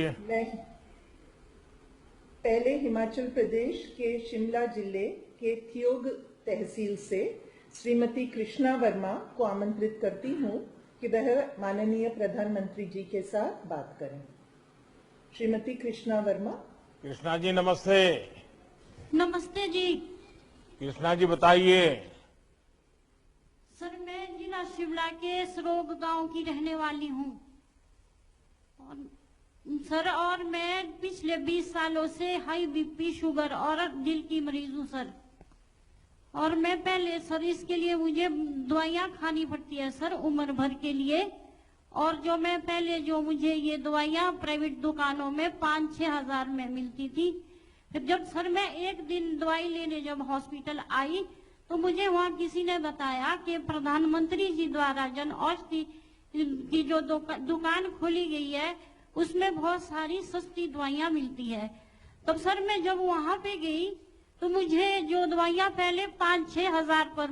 मैं पहले हिमाचल प्रदेश के शिमला जिले के थियोग तहसील से श्रीमती कृष्णा वर्मा को आमंत्रित करती हूं कि वह माननीय प्रधानमंत्री जी के साथ बात करें। श्रीमती कृष्णा वर्मा। कृष्णा जी नमस्ते। नमस्ते जी। कृष्णा जी बताइए। सर मैं जिला शिमला के सरोग गांव की रहने वाली हूं सर, और मैं पिछले 20 सालों से हाई बीपी, शुगर और दिल की मरीज हूं सर। और मैं पहले सर इसके लिए मुझे दवाइयां खानी पड़ती है सर उम्र भर के लिए। और जो मैं पहले जो मुझे ये दवाइयां प्राइवेट दुकानों में 5-6 हजार में मिलती थी, फिर जब सर मैं एक दिन दवाई लेने जब हॉस्पिटल आई तो मुझे वहाँ किसी ने बताया कि प्रधानमंत्री जी द्वारा जन औषधि की जो दुकान खोली गई है उसमें बहुत सारी सस्ती दवाइयां मिलती है। तब सर मैं जब वहां पे गई तो मुझे जो दवाइयां पहले 5-6 हजार पर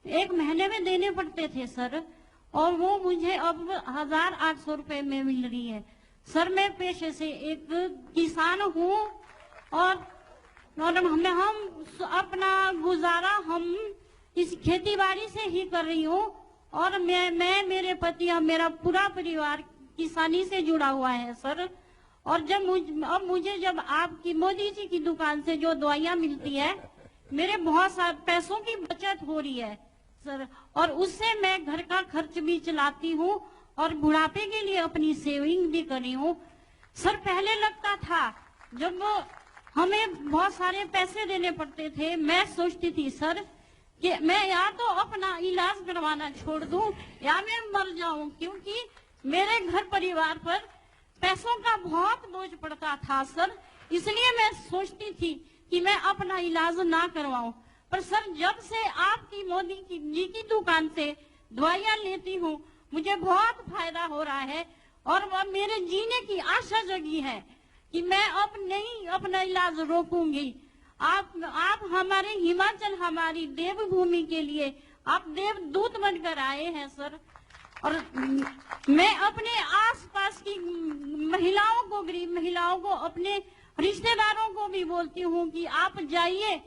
एक महीने में देने पड़ते थे सर, और वो मुझे अब 1800 रुपए में मिल रही है। सर मैं पेशे से एक किसान हूँ और हम अपना गुजारा हम इस खेती बाड़ी से ही कर रही हूँ। और मैं मेरे पति और मेरा पूरा परिवार किसानी से जुड़ा हुआ है सर। और अब मुझे जब आपकी मोदी जी की दुकान से जो दवाइयां मिलती है, मेरे बहुत सारे पैसों की बचत हो रही है सर, और उससे मैं घर का खर्च भी चलाती हूँ और बुढ़ापे के लिए अपनी सेविंग भी कर रही हूँ सर। पहले लगता था जब हमें बहुत सारे पैसे देने पड़ते थे, मैं सोचती थी सर कि मैं या तो अपना इलाज करवाना छोड़ दूं या मैं मर जाऊं, क्योंकि मेरे घर परिवार पर पैसों का बहुत बोझ पड़ता था सर। इसलिए मैं सोचती थी कि मैं अपना इलाज ना करवाऊं। पर सर जब से आपकी मोदी जी की दुकान से दवाइयां लेती हूँ मुझे बहुत फायदा हो रहा है और वह मेरे जीने की आशा जगी है कि मैं अब नहीं अपना इलाज रोकूंगी। आप हमारे हिमाचल, हमारी देवभूमि के लिए आप देवदूत बनकर आए हैं सर। और मैं अपने आसपास की महिलाओं को, गरीब महिलाओं को, अपने रिश्तेदारों को भी बोलती हूँ कि आप जाइए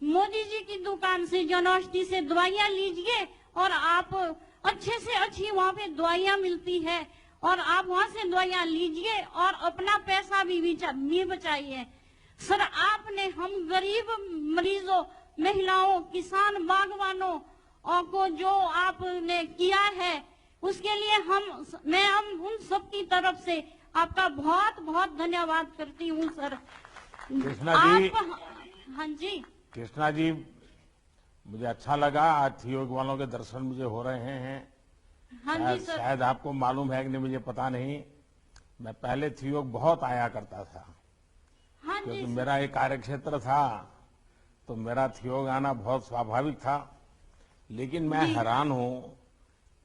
मोदी जी की दुकान से जन औषधि से दवाइयां लीजिए और आप अच्छे से अच्छी वहाँ पे दवाइयां मिलती है और आप वहाँ से दवाइयां लीजिए और अपना पैसा भी बचाइए सर। आपने हम गरीब मरीजों, महिलाओं, किसान, बागवानों को जो आपने किया है उसके लिए हम उन सब की तरफ से आपका बहुत बहुत धन्यवाद करती हूँ सर। कृष्णा जी। हाँ जी कृष्णा जी, मुझे अच्छा लगा आज थियोग वालों के दर्शन मुझे हो रहे हैं। हाँ जी सर। शायद आपको मालूम है कि नहीं मुझे पता नहीं, मैं पहले थियोग बहुत आया करता था। हाँ क्योंकि जी मेरा एक कार्यक्षेत्र था तो मेरा थियोग आना बहुत स्वाभाविक था। लेकिन मैं हैरान हूँ,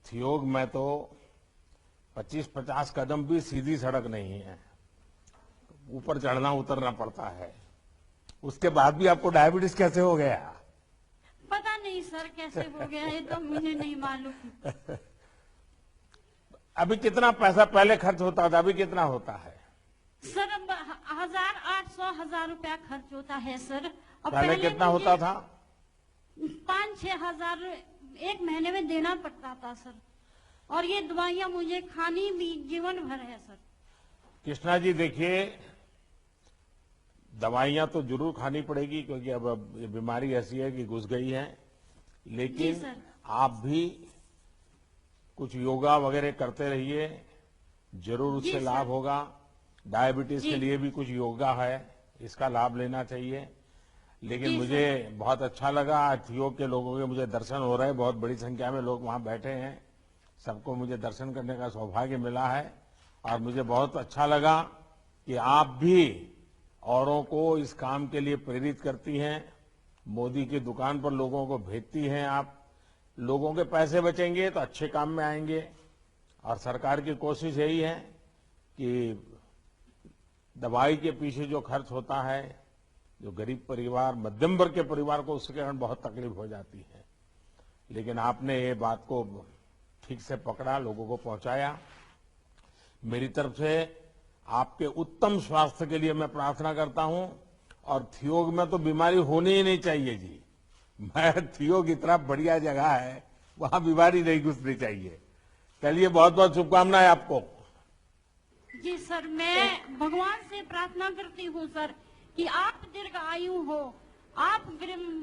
थियोग में तो 25-50 कदम भी सीधी सड़क नहीं है, ऊपर चढ़ना उतरना पड़ता है। उसके बाद भी आपको डायबिटीज कैसे हो गया? पता नहीं सर कैसे हो गया है, तो मुझे नहीं मालूम। अभी कितना पैसा पहले खर्च होता था, अभी कितना होता है? सर 1800 रुपया खर्च होता है सर। अब पहले कितना होता था? 5-6 हजार एक महीने में देना पड़ता था सर। और ये दवाइयां मुझे खानी भी जीवन भर है सर। कृष्णा जी देखिए, दवाइयां तो जरूर खानी पड़ेगी क्योंकि अब ये बीमारी ऐसी है कि घुस गई है। लेकिन आप भी कुछ योगा वगैरह करते रहिए, जरूर उससे लाभ होगा। डायबिटीज के लिए भी कुछ योगा है, इसका लाभ लेना चाहिए। लेकिन मुझे बहुत अच्छा लगा, आज थियोग के लोगों के मुझे दर्शन हो रहे हैं, बहुत बड़ी संख्या में लोग वहां बैठे हैं, सबको मुझे दर्शन करने का सौभाग्य मिला है। और मुझे बहुत अच्छा लगा कि आप भी औरों को इस काम के लिए प्रेरित करती हैं, मोदी की दुकान पर लोगों को भेजती हैं। आप लोगों के पैसे बचेंगे तो अच्छे काम में आएंगे। और सरकार की कोशिश यही है कि दवाई के पीछे जो खर्च होता है, जो गरीब परिवार, मध्यम वर्ग के परिवार को उसके कारण बहुत तकलीफ हो जाती है। लेकिन आपने ये बात को ठीक से पकड़ा, लोगों को पहुंचाया। मेरी तरफ से आपके उत्तम स्वास्थ्य के लिए मैं प्रार्थना करता हूं। और थियोग में तो बीमारी होनी ही नहीं चाहिए जी। मैं थियोग इतना बढ़िया जगह है, वहां बीमारी नहीं घुसनी चाहिए। चलिए, बहुत बहुत शुभकामनाएं आपको। जी सर, मैं भगवान से प्रार्थना करती हूँ सर कि आप दीर्घ आयु हो। आप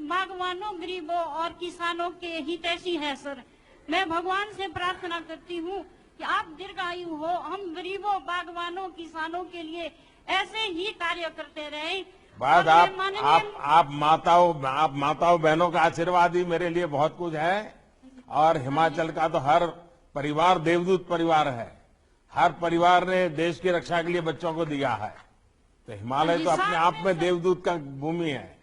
बागवानों, गरीबों और किसानों के हितैषी है सर। मैं भगवान से प्रार्थना करती हूँ कि आप दीर्घ आयु हो। हम गरीबों, बागवानों, किसानों के लिए ऐसे ही कार्य करते रहें। बस और मैं आप माताओं बहनों का आशीर्वाद ही मेरे लिए बहुत कुछ है। और हिमाचल का तो हर परिवार देवदूत परिवार है। हर परिवार ने देश की रक्षा के लिए बच्चों को दिया है। तो हिमालय तो अपने आप में देवदूत का भूमि है।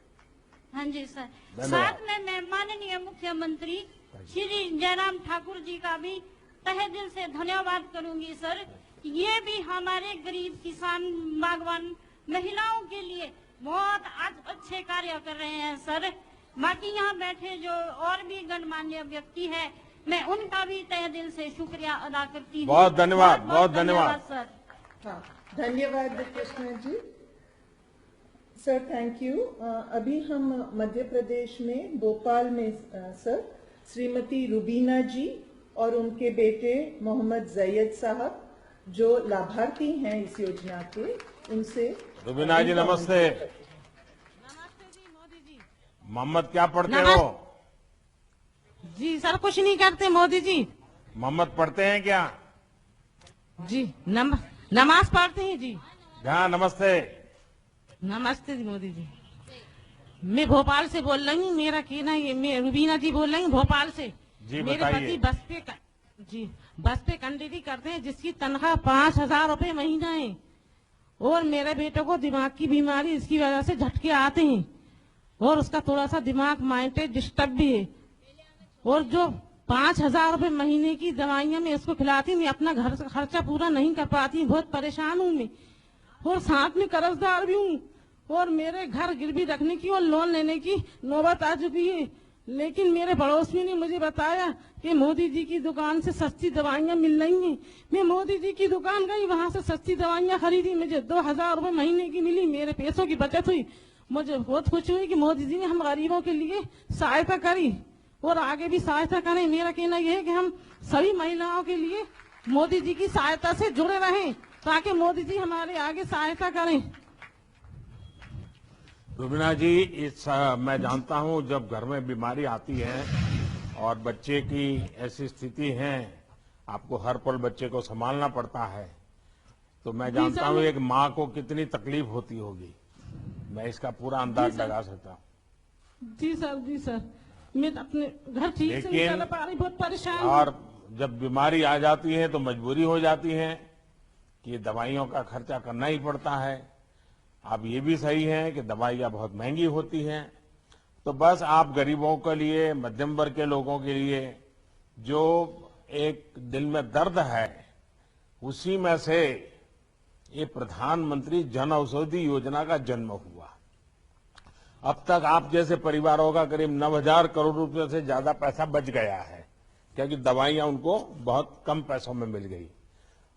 हाँ जी सर। धन्यवाद। साथ में मैं माननीय मुख्यमंत्री श्री जयराम ठाकुर जी का भी तहे दिल से धन्यवाद करूंगी सर। ये भी हमारे गरीब किसान, बागवान, महिलाओं के लिए बहुत अच्छे कार्य कर रहे हैं सर। बाकी यहाँ बैठे जो और भी गणमान्य व्यक्ति है, मैं उनका भी तहे दिल से शुक्रिया अदा करती हूँ। बहुत धन्यवाद, बहुत धन्यवाद सर। हाँ, धन्यवाद Krishna ji. Sir thank you. अभी हम मध्य प्रदेश में भोपाल में सर श्रीमती रुबीना जी और उनके बेटे मोहम्मद जैयद साहब जो लाभार्थी हैं इस योजना के, उनसे। रुबीना जी नमस्ते। नमस्ते जी मोदी जी। मोहम्मद क्या पढ़ते हो? जी सर कुछ नहीं करते मोदी जी। मोहम्मद पढ़ते हैं क्या? जी नमाज पढ़ते हैं जी। हाँ नमस्ते। नमस्ते जी मोदी जी। मैं भोपाल से बोल रही हूँ। मेरा कहना ये, मैं रुबीना जी बोल रही हूँ भोपाल से। जी मेरे बताइए। पति बस पे कंडक्टरी करते हैं, जिसकी तनख्वाह 5,000 रुपए महीना है। और मेरे बेटे को दिमाग की बीमारी, इसकी वजह से झटके आते हैं और उसका थोड़ा सा दिमाग माइंड डिस्टर्ब भी है। और जो 5,000 रुपए महीने की दवाइयां मैं इसको खिलाती हूँ, मैं अपना घर का खर्चा पूरा नहीं कर पाती हूँ। बहुत परेशान हूँ मैं, और साथ में कर्जदार भी हूँ। और मेरे घर गिरवी रखने की और लोन लेने की नौबत आ चुकी है। लेकिन मेरे पड़ोसी ने मुझे बताया कि मोदी जी की दुकान से सस्ती दवाइयां मिल रही हैं। मैं मोदी जी की दुकान गई, वहां से सस्ती दवाइयां खरीदी। मुझे 2,000 रुपए महीने की मिली। मेरे पैसों की बचत हुई। मुझे बहुत खुशी हुई कि मोदी जी ने हम गरीबों के लिए सहायता करी और आगे भी सहायता करें। मेरा कहना यह है कि हम सभी महिलाओं के लिए मोदी जी की सहायता से जुड़े रहें, ताकि मोदी जी हमारे आगे सहायता करें। रुबीना जी, मैं जानता हूं जब घर में बीमारी आती है और बच्चे की ऐसी स्थिति है, आपको हर पल बच्चे को संभालना पड़ता है, तो मैं जानता हूं एक माँ को कितनी तकलीफ होती होगी। मैं इसका पूरा अंदाज लगा सकता हूँ। जी सर मैं अपने घर ठीक से नहीं कर पा रही, बहुत परेशान हूँ। और जब बीमारी आ जाती है तो मजबूरी हो जाती है कि दवाइयों का खर्चा करना ही पड़ता है। अब ये भी सही है कि दवाइयाँ बहुत महंगी होती हैं। तो बस आप गरीबों के लिए, मध्यम वर्ग के लोगों के लिए जो एक दिल में दर्द है, उसी में से ये प्रधानमंत्री जन औषधि योजना का जन्म हुआ। अब तक आप जैसे परिवारों का करीब 9,000 करोड़ रुपए से ज्यादा पैसा बच गया है, क्योंकि दवाइयां उनको बहुत कम पैसों में मिल गई।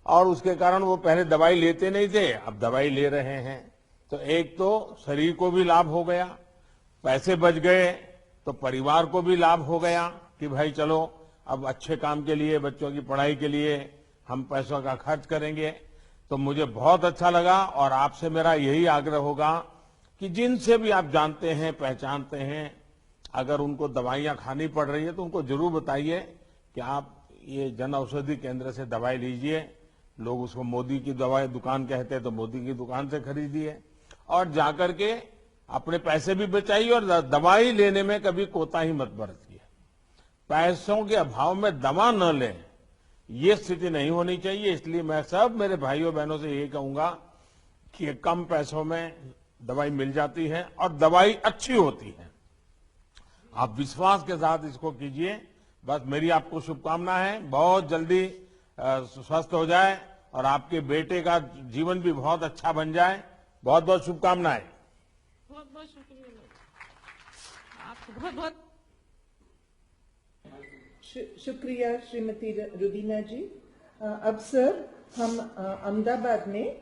और उसके कारण वो पहले दवाई लेते नहीं थे, अब दवाई ले रहे हैं। तो एक तो शरीर को भी लाभ हो गया, पैसे बच गए, तो परिवार को भी लाभ हो गया कि भाई चलो अब अच्छे काम के लिए, बच्चों की पढ़ाई के लिए हम पैसों का खर्च करेंगे। तो मुझे बहुत अच्छा लगा। और आपसे मेरा यही आग्रह होगा कि जिनसे भी आप जानते हैं, पहचानते हैं, अगर उनको दवाइयां खानी पड़ रही है तो उनको जरूर बताइए कि आप ये जन औषधि केंद्र से दवाई लीजिए। लोग उसको मोदी की दवाई दुकान कहते हैं, तो मोदी की दुकान से खरीदिए और जाकर के अपने पैसे भी बचाइए और दवाई लेने में कभी कोताही मत बरतिए। पैसों के अभाव में दवा न लें, ये स्थिति नहीं होनी चाहिए। इसलिए मैं सब मेरे भाइयों बहनों से यही कहूंगा कि कम पैसों में दवाई मिल जाती है और दवाई अच्छी होती है। आप विश्वास के साथ इसको कीजिए। बस मेरी आपको शुभकामना है, बहुत जल्दी स्वस्थ हो जाए और आपके बेटे का जीवन भी बहुत अच्छा बन जाए। बहुत बहुत शुभकामनाएं। बहुत बहुत शुक्रिया आपको, बहुत बहुत शुक्रिया श्रीमती रुबीना जी। अब सर हम अहमदाबाद में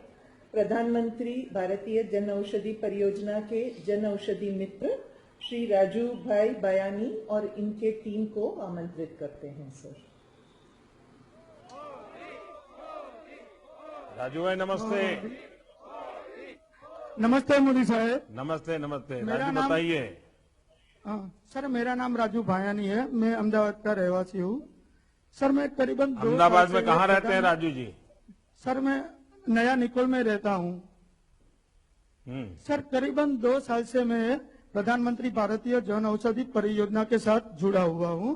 प्रधानमंत्री भारतीय जन औषधि परियोजना के जन औषधि मित्र श्री राजू भाई बयानी और इनके टीम को आमंत्रित करते हैं सर। राजू भाई नमस्ते। नमस्ते मोदी साहब। नमस्ते नमस्ते। मेरा राजू नाम- बताइए। सर मेरा नाम राजू भायानी है, मैं अहमदाबाद का रहवासी हूँ। सर मैं करीबन 2 अहमदाबाद साल में से कहाँ रहते हैं राजू जी? सर मैं नया निकोल में रहता हूँ। सर करीबन 2 साल से मैं प्रधानमंत्री भारतीय जन औषधि परियोजना के साथ जुड़ा हुआ हूँ।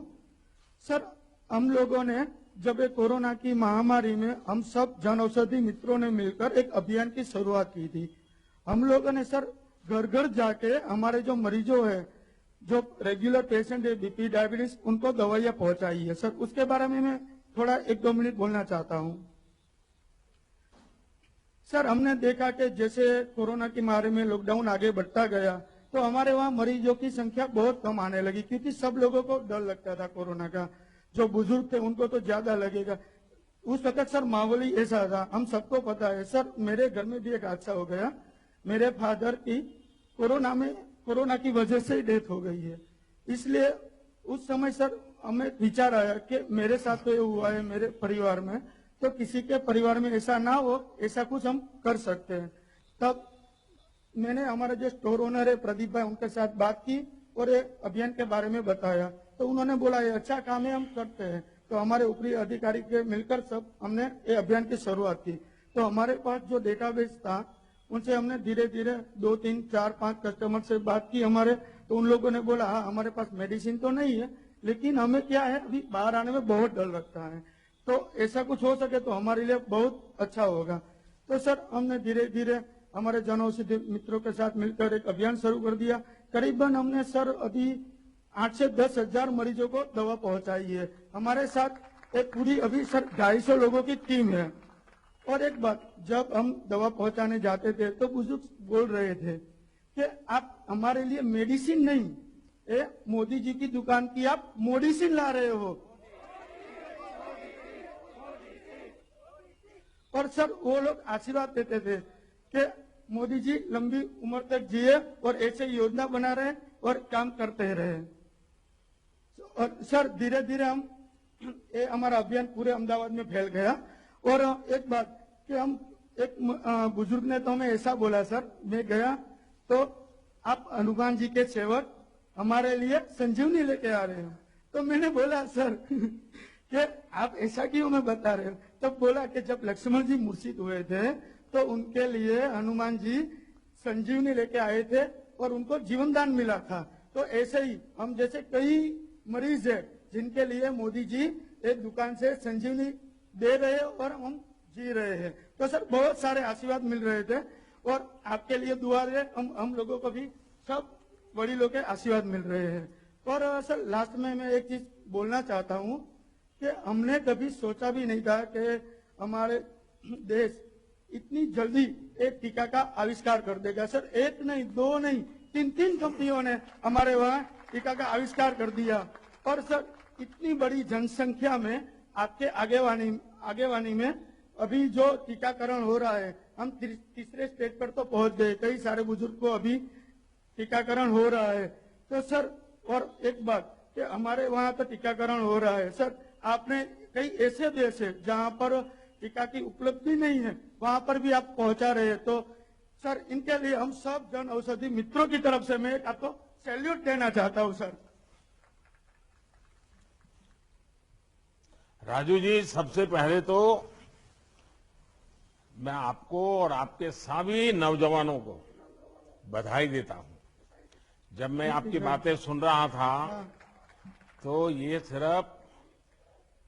सर हम लोगों ने जब ये कोरोना की महामारी में हम सब जन औषधि मित्रों ने मिलकर एक अभियान की शुरुआत की थी। हम लोगों ने सर घर घर जाके हमारे जो मरीजों है, जो रेगुलर पेशेंट है बीपी डायबिटीज, उनको दवाइयां पहुंचाई है। सर उसके बारे में मैं थोड़ा 1-2 मिनट बोलना चाहता हूं। सर हमने देखा कि जैसे कोरोना की महामारी में लॉकडाउन आगे बढ़ता गया तो हमारे वहाँ मरीजों की संख्या बहुत कम आने लगी, क्योंकि सब लोगों को डर लगता था कोरोना का। जो बुजुर्ग थे उनको तो ज्यादा लगेगा। उस वक्त सर माहौल ही ऐसा था, हम सबको पता है। सर मेरे घर में भी एक हादसा हो गया, मेरे फादर की कोरोना की वजह से ही डेथ हो गई है। इसलिए उस समय सर हमें विचार आया कि मेरे साथ तो ये हुआ है मेरे परिवार में, तो किसी के परिवार में ऐसा ना हो, ऐसा कुछ हम कर सकते हैं। तब मैंने हमारे जो स्टोर ओनर है प्रदीप भाई, उनके साथ बात की और ये अभियान के बारे में बताया। तो उन्होंने बोला ये अच्छा काम है, हम करते हैं। तो हमारे ऊपरी अधिकारी के मिलकर सब हमने ये अभियान की शुरुआत की। तो हमारे पास जो डेटाबेस था उनसे हमने धीरे धीरे 2, 3, 4, 5 कस्टमर से बात की हमारे। तो उन लोगों ने बोला हाँ हमारे पास मेडिसिन तो नहीं है, लेकिन हमें क्या है अभी बाहर आने में बहुत डर लगता है, तो ऐसा कुछ हो सके तो हमारे लिए बहुत अच्छा होगा। तो सर हमने धीरे धीरे हमारे जन औषधि मित्रों के साथ मिलकर एक अभियान शुरू कर दिया। करीबन हमने सर अभी 8 से 10 हजार मरीजों को दवा पहुंचाई है। हमारे साथ एक पूरी अभी सर 250 लोगों की टीम है। और एक बात, जब हम दवा पहुंचाने जाते थे तो बुजुर्ग बोल रहे थे कि आप हमारे लिए मेडिसिन नहीं, ये मोदी जी की दुकान की आप मेडिसिन ला रहे हो। और सर वो लोग आशीर्वाद देते थे कि मोदी जी लंबी उम्र तक जिए और ऐसे योजना बना रहे और काम करते रहे। और सर धीरे धीरे हम ये हमारा अभियान पूरे अहमदाबाद में फैल गया। और एक बात कि हम एक बुजुर्ग ने तो हमें ऐसा बोला, सर मैं गया तो आप हनुमान जी के सेवक हमारे लिए संजीवनी लेके आ रहे हो। तो मैंने बोला सर कि आप ऐसा क्यों हमें बता रहे हो? तब बोला कि जब लक्ष्मण जी मूर्छित हुए थे तो उनके लिए हनुमान जी संजीवनी लेके आए थे और उनको जीवन दान मिला था। तो ऐसे ही हम जैसे कई मरीज है जिनके लिए मोदी जी एक दुकान से संजीवनी दे रहे हैं और हम जी रहे हैं। तो सर बहुत सारे आशीर्वाद मिल रहे थे और आपके लिए दुआ है, हम लोगों को भी सब बड़ी लोग के आशीर्वाद मिल रहे हैं। और सर लास्ट में मैं एक चीज बोलना चाहता हूँ कि हमने कभी सोचा भी नहीं था कि हमारे देश इतनी जल्दी एक टीका का आविष्कार कर देगा। सर 1 नहीं 2 नहीं 3 कंपनियों ने हमारे वहाँ टीका का आविष्कार कर दिया। और सर इतनी बड़ी जनसंख्या में आपके आगेवानी में अभी जो टीकाकरण हो रहा है, हम तीसरे स्टेज पर तो पहुंच गए, कई सारे बुजुर्ग को अभी टीकाकरण हो रहा है। तो सर और एक बात कि हमारे वहाँ तो टीकाकरण हो रहा है, सर आपने कई ऐसे देश है जहाँ पर टीका की उपलब्धि नहीं है, वहाँ पर भी आप पहुंचा रहे हैं। तो सर इनके लिए हम सब जन औषधि मित्रों की तरफ से मैं आपको सैल्यूट देना चाहता हूँ सर। राजू जी सबसे पहले तो मैं आपको और आपके सभी नौजवानों को बधाई देता हूं। जब मैं आपकी बातें सुन रहा था तो ये सिर्फ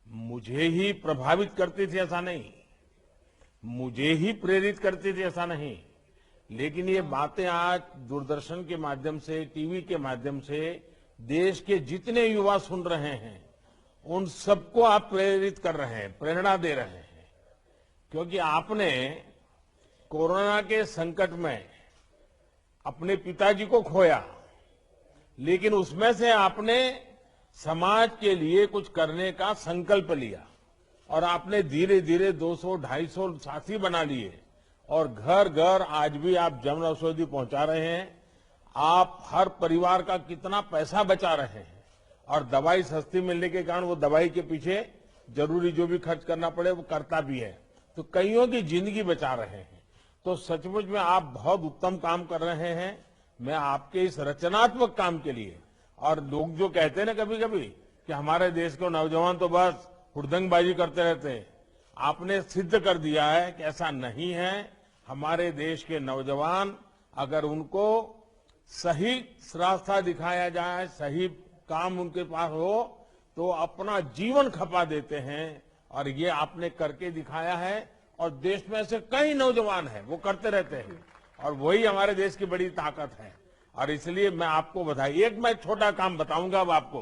मुझे ही प्रभावित करती थी ऐसा नहीं, मुझे ही प्रेरित करती थी ऐसा नहीं, लेकिन ये बातें आज दूरदर्शन के माध्यम से, टीवी के माध्यम से देश के जितने युवा सुन रहे हैं उन सबको आप प्रेरित कर रहे हैं, प्रेरणा दे रहे हैं। क्योंकि आपने कोरोना के संकट में अपने पिताजी को खोया, लेकिन उसमें से आपने समाज के लिए कुछ करने का संकल्प लिया और आपने धीरे धीरे 200-250 साथी बना लिए और घर घर आज भी आप जन औषधि पहुंचा रहे हैं। आप हर परिवार का कितना पैसा बचा रहे हैं और दवाई सस्ती मिलने के कारण वो दवाई के पीछे जरूरी जो भी खर्च करना पड़े वो करता भी है, तो कईयों की जिंदगी बचा रहे हैं। तो सचमुच में आप बहुत उत्तम काम कर रहे हैं। मैं आपके इस रचनात्मक काम के लिए, और लोग जो कहते हैं ना कभी कभी कि हमारे देश के नौजवान तो बस हुड़दंगबाजी करते रहते हैं, आपने सिद्ध कर दिया है कि ऐसा नहीं है। हमारे देश के नौजवान अगर उनको सही रास्ता दिखाया जाए, सही काम उनके पास हो, तो अपना जीवन खपा देते हैं। और ये आपने करके दिखाया है, और देश में ऐसे कई नौजवान हैं वो करते रहते हैं, और वही हमारे देश की बड़ी ताकत है। और इसलिए मैं आपको बधाई। एक मैं छोटा काम बताऊंगा अब आपको,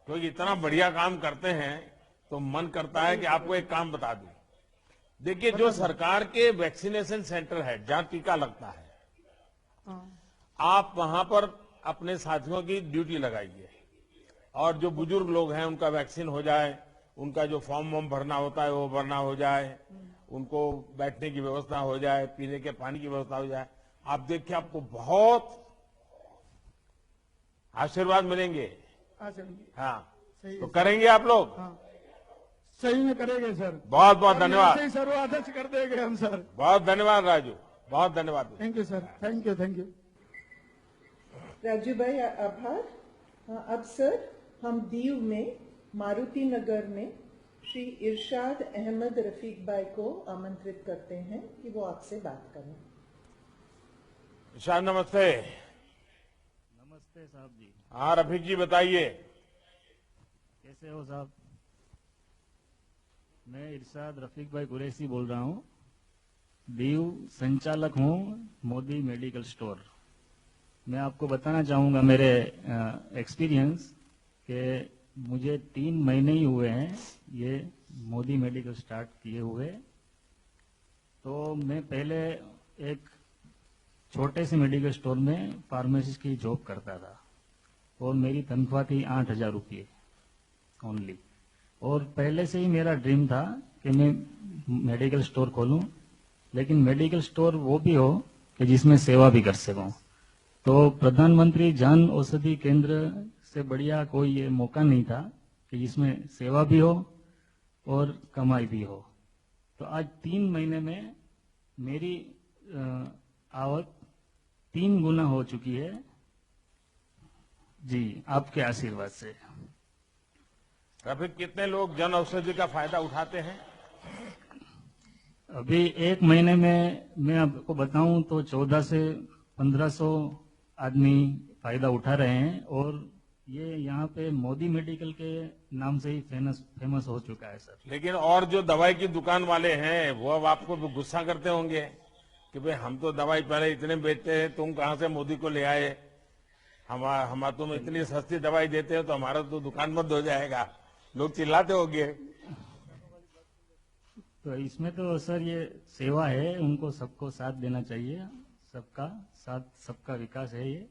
क्योंकि इतना बढ़िया काम करते हैं तो मन करता है कि आपको एक काम बता दूं। देखिए, जो सरकार के वैक्सीनेशन सेंटर है जहां टीका लगता है, आप वहां पर अपने साथियों की ड्यूटी लगाइए, और जो बुजुर्ग लोग हैं उनका वैक्सीन हो जाए, उनका जो फॉर्म वॉर्म भरना होता है वो भरना हो जाए, उनको बैठने की व्यवस्था हो जाए, पीने के पानी की व्यवस्था हो जाए। आप देखिए, आपको बहुत आशीर्वाद मिलेंगे। हाँ, सही तो करेंगे आप लोग? हाँ, सही में करेंगे सर। बहुत बहुत धन्यवाद। सही सर्वाध्यक्ष कर देंगे हम सर। बहुत धन्यवाद राजू, बहुत धन्यवाद। Thank you sir, thank you, thank you. Raju भाई आभार। अब सर हम दीव में मारुति नगर में श्री इरशाद अहमद रफीक भाई को आमंत्रित करते हैं कि वो आपसे बात करें। इरशाद नमस्ते। नमस्ते साहब जी। हाँ रफीक जी बताइए। कैसे हो साहब? मैं इरशाद रफीक भाई कुरैशी बोल रहा हूँ। दीव संचालक हूँ मोदी मेडिकल स्टोर। मैं आपको बताना चाहूँगा मेरे एक्सपीरियंस कि मुझे 3 महीने ही हुए हैं ये मोदी मेडिकल स्टार्ट किए हुए। तो मैं पहले एक छोटे से मेडिकल स्टोर में फार्मेसिस्ट की जॉब करता था, और मेरी तनख्वाह थी 8,000 रुपये ओनली। और पहले से ही मेरा ड्रीम था कि मैं मेडिकल स्टोर खोलूं, लेकिन मेडिकल स्टोर वो भी हो कि जिसमें सेवा भी कर सकूं। तो प्रधानमंत्री जन औषधि केंद्र से बढ़िया कोई ये मौका नहीं था कि जिसमें सेवा भी हो और कमाई भी हो। तो आज 3 महीने में मेरी आवक 3 गुना हो चुकी है जी, आपके आशीर्वाद से। रफीक, कितने लोग जन औषधि का फायदा उठाते हैं? अभी 1 महीने में मैं आपको बताऊं तो 14 से 1500 आदमी फायदा उठा रहे हैं, और ये यहाँ पे मोदी मेडिकल के नाम से ही फेमस हो चुका है सर। लेकिन और जो दवाई की दुकान वाले हैं वो अब आपको गुस्सा करते होंगे कि भाई हम तो दवाई पहले इतने बेचते हैं, तुम कहाँ से मोदी को ले आए? हम तुम इतनी सस्ती दवाई देते हो तो हमारा तो दुकान बंद हो जाएगा, लोग चिल्लाते होंगे। तो इसमें तो सर ये सेवा है, उनको सबको साथ देना चाहिए, सबका साथ सबका विकास है ये।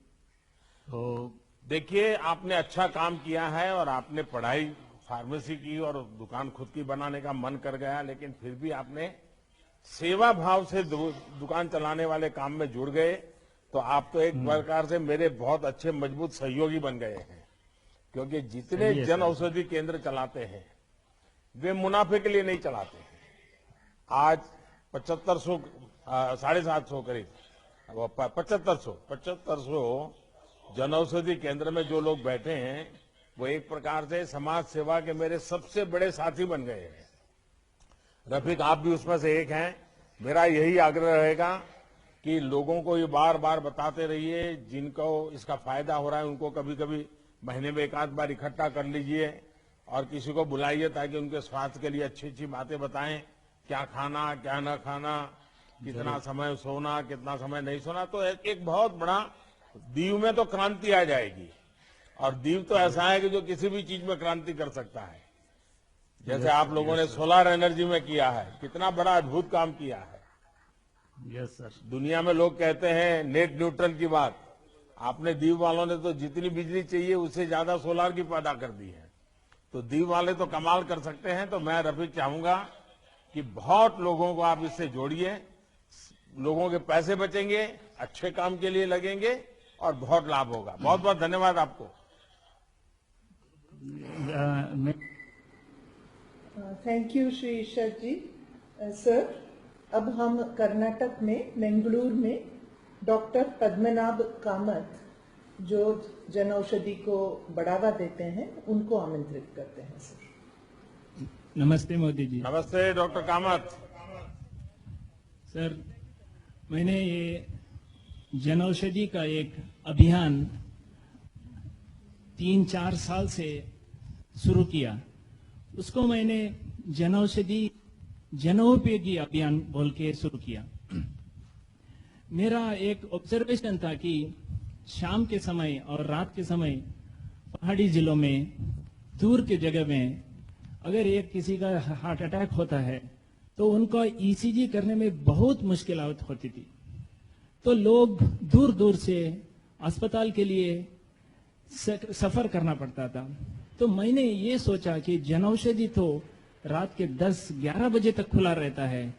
तो देखिए, आपने अच्छा काम किया है, और आपने पढ़ाई फार्मेसी की और दुकान खुद की बनाने का मन कर गया, लेकिन फिर भी आपने सेवा भाव से दुकान चलाने वाले काम में जुड़ गए। तो आप तो एक प्रकार से मेरे बहुत अच्छे मजबूत सहयोगी बन गए हैं, क्योंकि जितने जन औषधि केंद्र चलाते हैं वे मुनाफे के लिए नहीं चलाते हैं। आज 7500 750 करीब 7500 जन औषधि केंद्र में जो लोग बैठे हैं वो एक प्रकार से समाज सेवा के मेरे सबसे बड़े साथी बन गए हैं। रफीक, आप भी उसमें से एक हैं। मेरा यही आग्रह रहेगा कि लोगों को ये बार बार बताते रहिए, जिनको इसका फायदा हो रहा है उनको कभी कभी महीने में 1 आध बार इकट्ठा कर लीजिए और किसी को बुलाइए, ताकि उनके स्वास्थ्य के लिए अच्छी अच्छी बातें बताएं, क्या खाना क्या न खाना, कितना समय सोना, कितना समय नहीं सोना। तो एक बहुत बड़ा दीव में तो क्रांति आ जाएगी, और दीव तो ऐसा है कि जो किसी भी चीज में क्रांति कर सकता है। जैसे आप लोगों ने सोलर एनर्जी में किया है, कितना बड़ा अद्भुत काम किया है। Yes sir. दुनिया में लोग कहते हैं नेट न्यूट्रल की बात, आपने दीव वालों ने तो जितनी बिजली चाहिए उससे ज्यादा सोलर की पैदा कर दी है। तो दीव वाले तो कमाल कर सकते हैं। तो मैं रफीक चाहूंगा कि बहुत लोगों को आप इससे जोड़िए। लोगों के पैसे बचेंगे, अच्छे काम के लिए लगेंगे और बहुत लाभ होगा। बहुत बहुत धन्यवाद आपको। मैं thank you Shri Ishwar ji. Sir, अब हम कर्नाटक में मंगलूर में डॉक्टर पद्मनाभ कामत, जो जन औषधि को बढ़ावा देते हैं, उनको आमंत्रित करते हैं। सर नमस्ते मोदी जी। नमस्ते डॉक्टर कामत। सर, मैंने ये जन औषधि का एक अभियान 3-4 साल से शुरू किया। उसको मैंने जन औषधि जनोपयोगी अभियान बोल के शुरू किया। मेरा एक ऑब्जर्वेशन था कि शाम के समय और रात के समय पहाड़ी जिलों में, दूर के जगह में अगर एक किसी का हार्ट अटैक होता है तो उनका ईसीजी करने में बहुत मुश्किलात होती थी। तो लोग दूर दूर से अस्पताल के लिए सफर करना पड़ता था। तो मैंने ये सोचा कि जनऔषधि तो रात के 10-11 बजे तक खुला रहता है,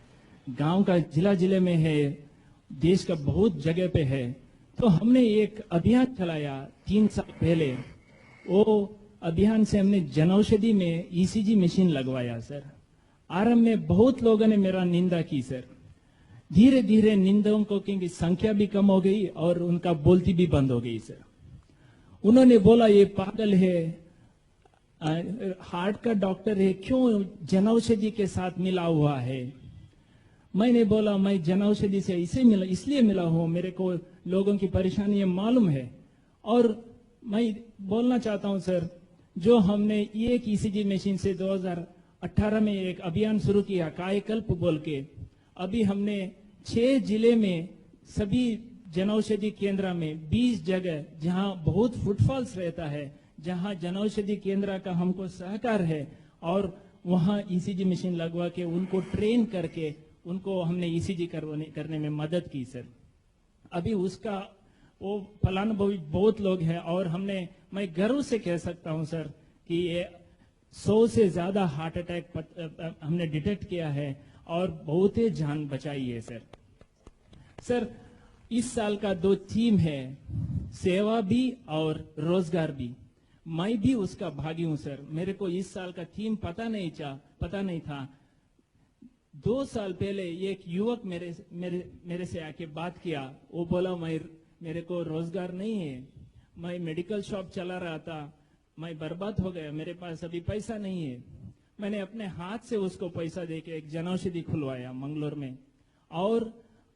गांव का जिले में है, देश का बहुत जगह पे है। तो हमने एक अभियान चलाया 3 साल पहले। वो अभियान से हमने जनऔषधि में ईसीजी मशीन लगवाया। सर, आरंभ में बहुत लोगों ने मेरा निंदा की। सर, धीरे धीरे निंदकों की संख्या भी कम हो गई और उनका बोलती भी बंद हो गई। सर, उन्होंने बोला ये पागल है, हार्ट का डॉक्टर है, क्यों जनऔषधि के साथ मिला हुआ है। मैंने बोला मैं जनऔषधि से इसलिए मिला हूं, मेरे को लोगों की परेशानी मालूम है। और मैं बोलना चाहता हूं सर, जो हमने एक ईसीजी मशीन से 2018 में एक अभियान शुरू किया कायाकल्प बोल के, अभी हमने 6 जिले में सभी जनऔषधि केंद्र में 20 जगह जहां बहुत फुटफॉल्स रहता है, जहां जनऔषधि केंद्र का हमको सहकार है, और वहां ईसीजी मशीन लगवा के उनको ट्रेन करके उनको हमने ईसीजी करने में मदद की। सर, अभी उसका वो फलानुभवी बहुत लोग हैं और मैं गर्व से कह सकता हूं सर कि ये 100 से ज्यादा हार्ट अटैक हमने डिटेक्ट किया है और बहुत ही जान बचाई है। सर, इस साल का 2 थीम है, सेवा भी और रोजगार भी। मैं भी उसका भागी हूं सर। मेरे को इस साल का थीम पता नहीं था। 2 साल पहले एक युवक मेरे से आके बात किया। वो बोला मेरे को रोजगार नहीं है, मैं मेडिकल शॉप चला रहा था, मैं बर्बाद हो गया, मेरे पास अभी पैसा नहीं है। मैंने अपने हाथ से उसको पैसा देके एक जनऔषधि खुलवाया मंगलोर में, और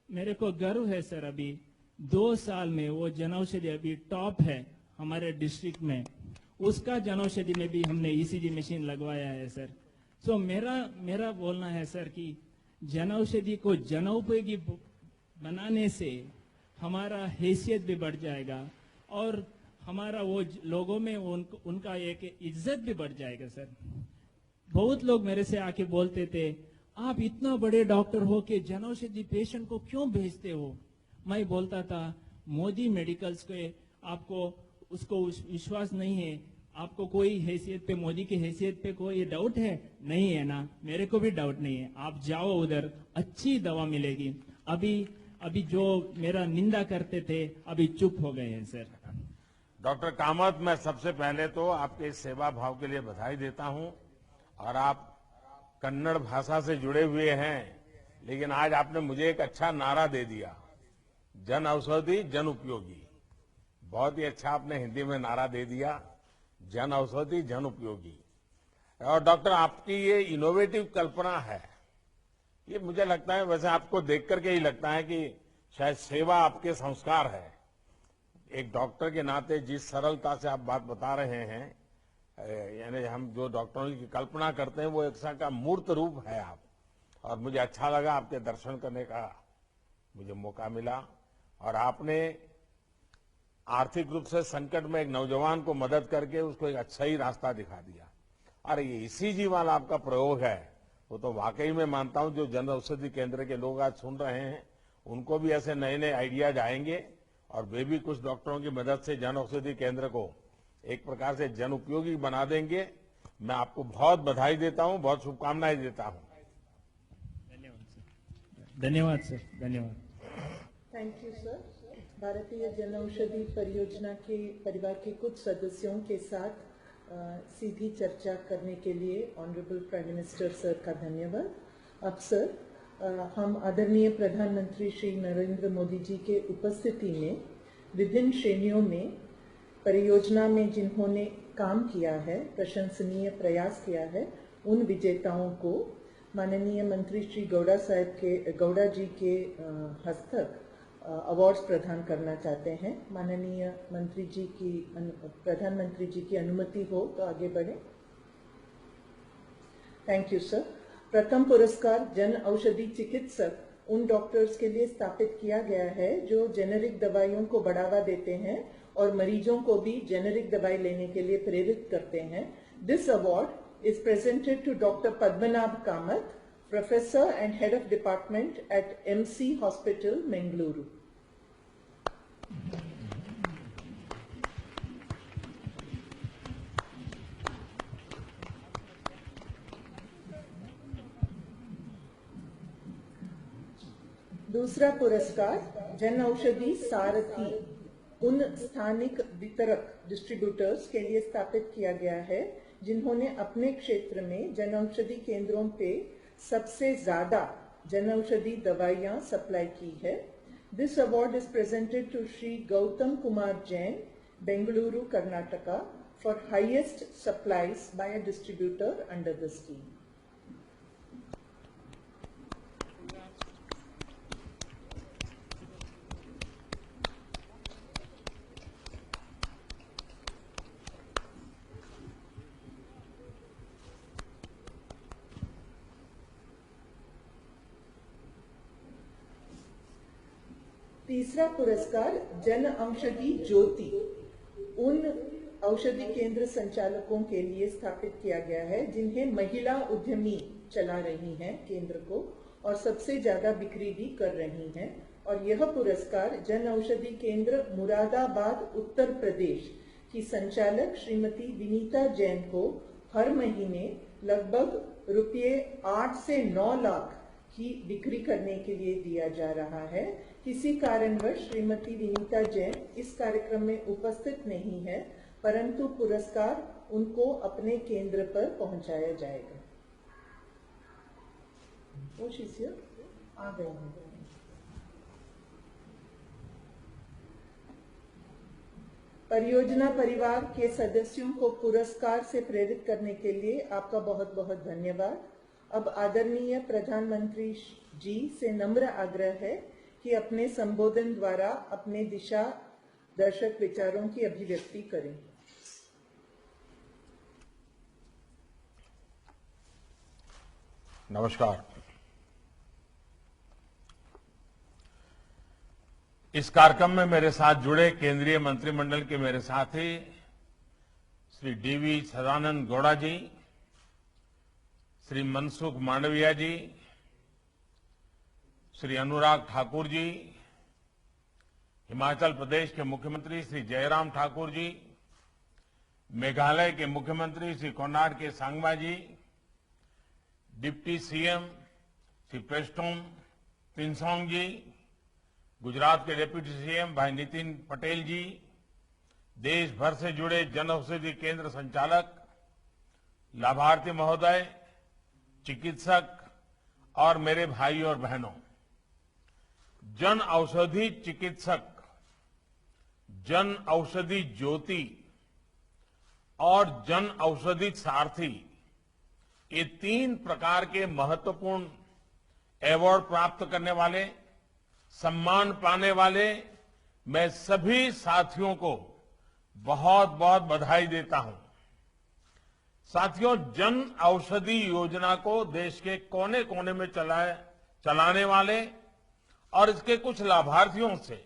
मेरे को गर्व है सर, अभी 2 साल में वो जनऔषधि अभी टॉप है हमारे डिस्ट्रिक्ट में। उसका जनऔषधि में भी हमने ईसीजी मशीन लगवाया है सर। सो मेरा बोलना है सर कि जनऔषधि को जनोपयोगी बनाने से हमारा हैसियत भी बढ़ जाएगा और हमारा वो लोगों में उनका एक इज्जत भी बढ़ जाएगा। सर, बहुत लोग मेरे से आके बोलते थे, आप इतना बड़े डॉक्टर हो के जनऔषधि पेशेंट को क्यों भेजते हो। मैं बोलता था, मोदी मेडिकल्स के आपको उसको विश्वास नहीं है, आपको कोई हैसियत पे, मोदी की हैसियत पे कोई डाउट है? नहीं है ना, मेरे को भी डाउट नहीं है। आप जाओ उधर, अच्छी दवा मिलेगी। अभी जो मेरा निंदा करते थे अभी चुप हो गए हैं सर। डॉक्टर कामत, मैं सबसे पहले तो आपके इस सेवा भाव के लिए बधाई देता हूं। और आप कन्नड़ भाषा से जुड़े हुए हैं, लेकिन आज आपने मुझे एक अच्छा नारा दे दिया, जन औषधि जन उपयोगी। बहुत ही अच्छा आपने हिंदी में नारा दे दिया, जन औषधि जन उपयोगी। और डॉक्टर, आपकी ये इनोवेटिव कल्पना है, ये मुझे लगता है, वैसे आपको देख करके ही लगता है कि शायद सेवा आपके संस्कार है। एक डॉक्टर के नाते जिस सरलता से आप बात बता रहे हैं, यानी हम जो डॉक्टरों की कल्पना करते हैं वो एक सा का मूर्त रूप है आप। और मुझे अच्छा लगा, आपके दर्शन करने का मुझे मौका मिला। और आपने आर्थिक रूप से संकट में एक नौजवान को मदद करके उसको एक अच्छा ही रास्ता दिखा दिया। और ये ईसीजी वाला आपका प्रयोग है, वो तो वाकई में मानता हूं, जो जन औषधि केंद्र के लोग आज सुन रहे हैं उनको भी ऐसे नए नए आइडियाज आएंगे और वे भी कुछ डॉक्टरों की मदद से जन औषधि केंद्र को एक प्रकार से जन उपयोगी बना देंगे। मैं आपको बहुत बधाई देता हूं, बहुत शुभकामनाएं देता हूं। धन्यवाद सर, धन्यवाद। Thank you sir. भारतीय जन औषधि परियोजना के परिवार के कुछ सदस्यों के साथ सीधी चर्चा करने के लिए ऑनरेबल प्राइम मिनिस्टर सर का धन्यवाद। अब सर हम आदरणीय प्रधानमंत्री श्री नरेंद्र मोदी जी के उपस्थिति में विभिन्न श्रेणियों में परियोजना में जिन्होंने काम किया है, प्रशंसनीय प्रयास किया है, उन विजेताओं को माननीय मंत्री श्री गौड़ा जी के हस्तक अवार्ड्स प्रदान करना चाहते हैं। माननीय मंत्री जी की प्रधानमंत्री जी की अनुमति हो तो आगे बढ़े। Thank you sir. प्रथम पुरस्कार जन औषधि चिकित्सक उन डॉक्टर्स के लिए स्थापित किया गया है जो जेनेरिक दवाइयों को बढ़ावा देते हैं और मरीजों को भी जेनेरिक दवाई लेने के लिए प्रेरित करते हैं। This award is presented to doctor Padmanabh Kamath, professor and head of department at MC hospital, Mangaluru. दूसरा पुरस्कार जन औषधि सारथी उन स्थानिक वितरक डिस्ट्रीब्यूटर्स के लिए स्थापित किया गया है जिन्होंने अपने क्षेत्र में जन औषधि केंद्रों पे सबसे ज्यादा जन औषधि दवाइयां सप्लाई की है। This award is presented to Shri Gautam Kumar Jain, Bengaluru, Karnataka, for highest supplies by a distributor under the scheme. तीसरा पुरस्कार जन औषधि ज्योति उन औषधि केंद्र संचालकों के लिए स्थापित किया गया है जिन्हें महिला उद्यमी चला रही हैं केंद्र को और सबसे ज्यादा बिक्री भी कर रही हैं। और यह पुरस्कार जन औषधि केंद्र मुरादाबाद, उत्तर प्रदेश की संचालक श्रीमती विनीता जैन को हर महीने लगभग ₹8 से 9 लाख की बिक्री करने के लिए दिया जा रहा है। किसी कारणवश श्रीमती विनीता जैन इस कार्यक्रम में उपस्थित नहीं है, परंतु पुरस्कार उनको अपने केंद्र पर पहुंचाया जाएगा। वो शिष्य आ गए हैं। परियोजना परिवार के सदस्यों को पुरस्कार से प्रेरित करने के लिए आपका बहुत बहुत धन्यवाद। अब आदरणीय प्रधानमंत्री जी से नम्र आग्रह है कि अपने संबोधन द्वारा अपने दिशा दर्शक विचारों की अभिव्यक्ति करें। नमस्कार। इस कार्यक्रम में मेरे साथ जुड़े केंद्रीय मंत्रिमंडल के मेरे साथी श्री DV सदानंद गौड़ा जी, श्री मनसुख मांडविया जी, श्री अनुराग ठाकुर जी, हिमाचल प्रदेश के मुख्यमंत्री श्री जयराम ठाकुर जी, मेघालय के मुख्यमंत्री श्री कोनार्ड के सांगमा जी, डिप्टी CM श्री प्रेस्टोम तिनसोंग जी, गुजरात के डिप्टी CM भाई नितिन पटेल जी, देश भर से जुड़े जन औषधि केंद्र संचालक, लाभार्थी महोदय, चिकित्सक और मेरे भाई और बहनों, जन औषधि चिकित्सक, जन औषधि ज्योति और जन औषधि सारथी, ये 3 प्रकार के महत्वपूर्ण अवार्ड प्राप्त करने वाले, सम्मान पाने वाले मैं सभी साथियों को बहुत बहुत बधाई देता हूं। साथियों, जन औषधि योजना को देश के कोने कोने में चलाने वाले और इसके कुछ लाभार्थियों से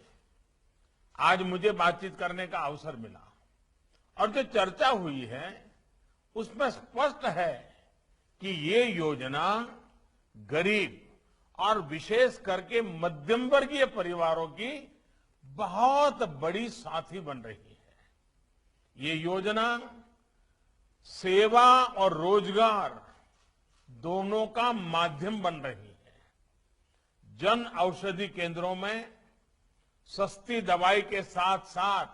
आज मुझे बातचीत करने का अवसर मिला और जो चर्चा हुई है उसमें स्पष्ट है कि ये योजना गरीब और विशेष करके मध्यम वर्गीय परिवारों की बहुत बड़ी साथी बन रही है। ये योजना सेवा और रोजगार दोनों का माध्यम बन रही है। जन औषधि केंद्रों में सस्ती दवाई के साथ साथ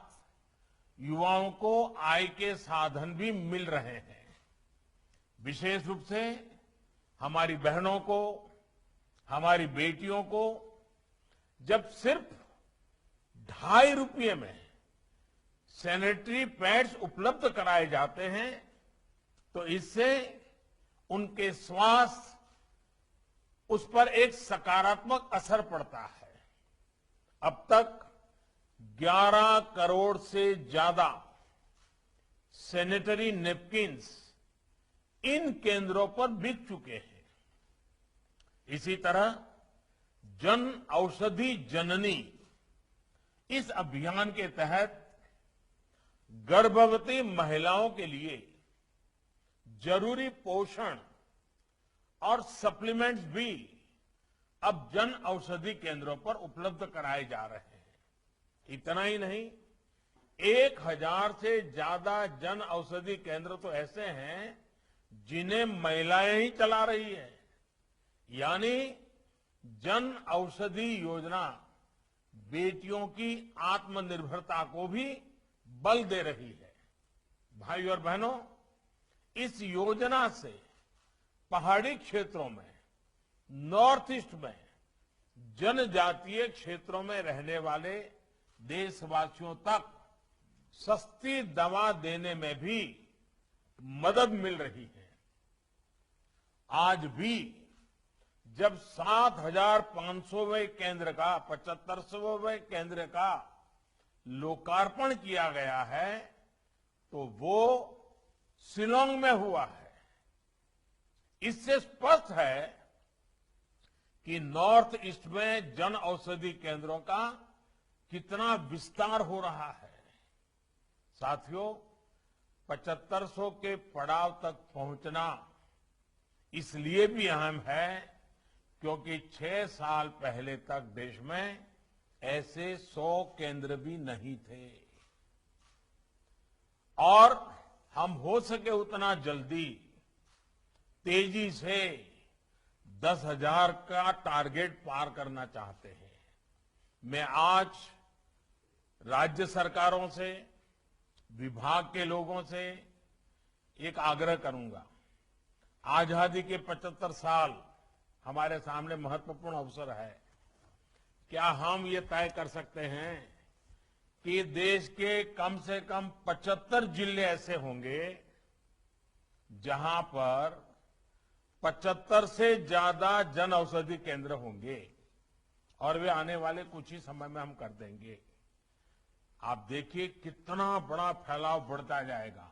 युवाओं को आय के साधन भी मिल रहे हैं। विशेष रूप से हमारी बहनों को, हमारी बेटियों को जब सिर्फ 2.5 रुपये में सैनिटरी पैड्स उपलब्ध कराए जाते हैं तो इससे उनके स्वास्थ्य उस पर एक सकारात्मक असर पड़ता है। अब तक 11 करोड़ से ज्यादा सैनिटरी नैपकिन्स इन केंद्रों पर बिक चुके हैं। इसी तरह जन औषधि जननी इस अभियान के तहत गर्भवती महिलाओं के लिए जरूरी पोषण और सप्लीमेंट्स भी अब जन औषधि केंद्रों पर उपलब्ध कराए जा रहे हैं। इतना ही नहीं, 1000 से ज्यादा जन औषधि केंद्र तो ऐसे हैं जिन्हें महिलाएं ही चला रही है। यानी जन औषधि योजना बेटियों की आत्मनिर्भरता को भी बल दे रही है। भाई और बहनों, इस योजना से पहाड़ी क्षेत्रों में, नॉर्थ ईस्ट में, जनजातीय क्षेत्रों में रहने वाले देशवासियों तक सस्ती दवा देने में भी मदद मिल रही है। आज भी जब 7,500वें केंद्र का 75वें केंद्र का लोकार्पण किया गया है तो वो शिलांग में हुआ है। इससे स्पष्ट है कि नॉर्थ ईस्ट में जन औषधि केंद्रों का कितना विस्तार हो रहा है। साथियों, 7500 के पड़ाव तक पहुंचना इसलिए भी अहम है क्योंकि 6 साल पहले तक देश में ऐसे 100 केंद्र भी नहीं थे और हम हो सके उतना जल्दी तेजी से 10,000 का टारगेट पार करना चाहते हैं। मैं आज राज्य सरकारों से, विभाग के लोगों से एक आग्रह करूंगा। आजादी के 75 साल हमारे सामने महत्वपूर्ण अवसर है। क्या हम ये तय कर सकते हैं कि देश के कम से कम 75 जिले ऐसे होंगे जहां पर 75 से ज्यादा जन औषधि केंद्र होंगे और वे आने वाले कुछ ही समय में हम कर देंगे। आप देखिए कितना बड़ा फैलाव बढ़ता जाएगा।